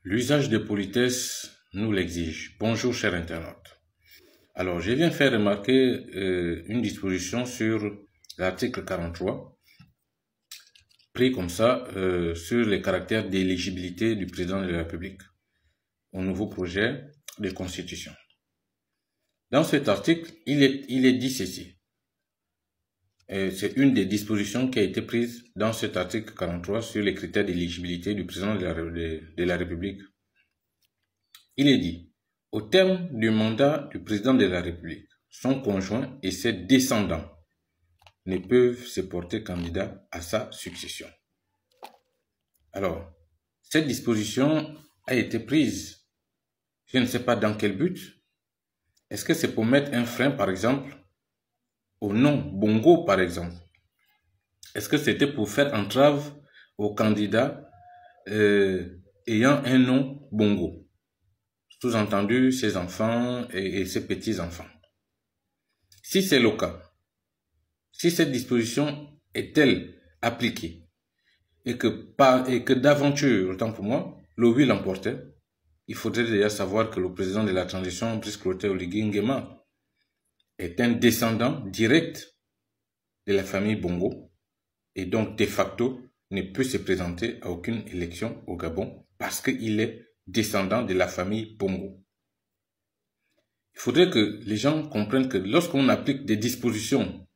L'usage de politesse nous l'exige. Bonjour chers internautes. Alors, je viens faire remarquer une disposition sur l'article 43, pris comme ça sur les caractères d'éligibilité du président de la République au nouveau projet de constitution. Dans cet article, il est dit ceci. C'est une des dispositions qui a été prise dans cet article 43 sur les critères d'éligibilité du président de la République. Il est dit, au terme du mandat du président de la République, son conjoint et ses descendants ne peuvent se porter candidat à sa succession. Alors, cette disposition a été prise, je ne sais pas dans quel but. Est-ce que c'est pour mettre un frein, par exemple, au nom Bongo, par exemple? Est-ce que c'était pour faire entrave aux candidats ayant un nom Bongo? Sous-entendu, ses enfants et ses petits-enfants. Si c'est le cas, si cette disposition est-elle appliquée et que d'aventure, autant pour moi, le oui l'emportait, il faudrait déjà savoir que le président de la transition, Brice Clotaire Oligui Nguema, est un descendant direct de la famille Bongo et donc de facto ne peut se présenter à aucune élection au Gabon parce qu'il est descendant de la famille Bongo. Il faudrait que les gens comprennent que lorsqu'on applique des dispositions,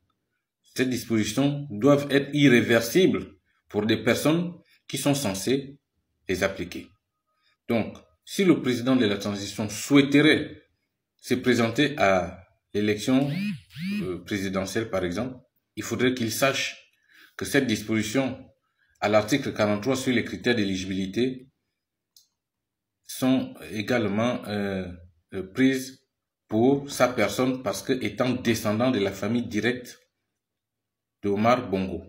ces dispositions doivent être irréversibles pour des personnes qui sont censées les appliquer. Donc, si le président de la transition souhaiterait se présenter à l'élection présidentielle, par exemple, il faudrait qu'il sache que cette disposition à l'article 43 sur les critères d'éligibilité sont également prises pour sa personne parce que étant descendant de la famille directe d'Omar Bongo,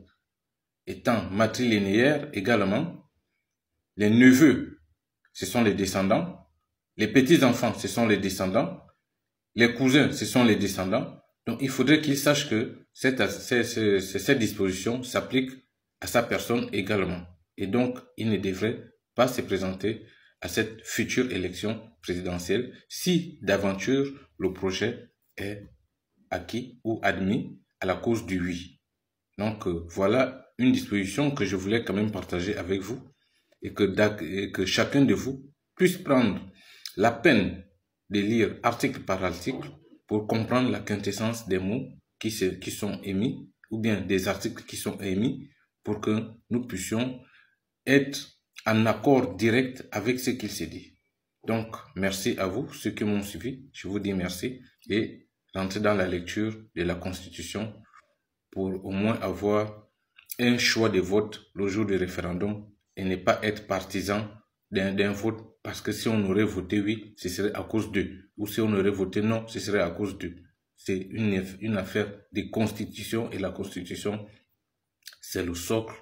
étant matrilinéaire également, les neveux, ce sont les descendants, les petits-enfants, ce sont les descendants, les cousins, ce sont les descendants. Donc, il faudrait qu'il sache que cette disposition s'applique à sa personne également. Et donc, il ne devrait pas se présenter à cette future élection présidentielle si d'aventure le projet est acquis ou admis à la cause du oui. Donc, voilà une disposition que je voulais quand même partager avec vous et que chacun de vous puisse prendre la peine de lire article par article pour comprendre la quintessence des mots qui sont émis ou bien des articles qui sont émis pour que nous puissions être en accord direct avec ce qu'il s'est dit. Donc, merci à vous, ceux qui m'ont suivi. Je vous dis merci et rentrez dans la lecture de la Constitution pour au moins avoir un choix de vote le jour du référendum et ne pas être partisan d'un vote parce que si on aurait voté oui, ce serait à cause d'eux. Ou si on aurait voté non, ce serait à cause d'eux. C'est une affaire de constitution et la constitution, c'est le socle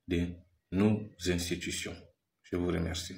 de nos institutions. Je vous remercie.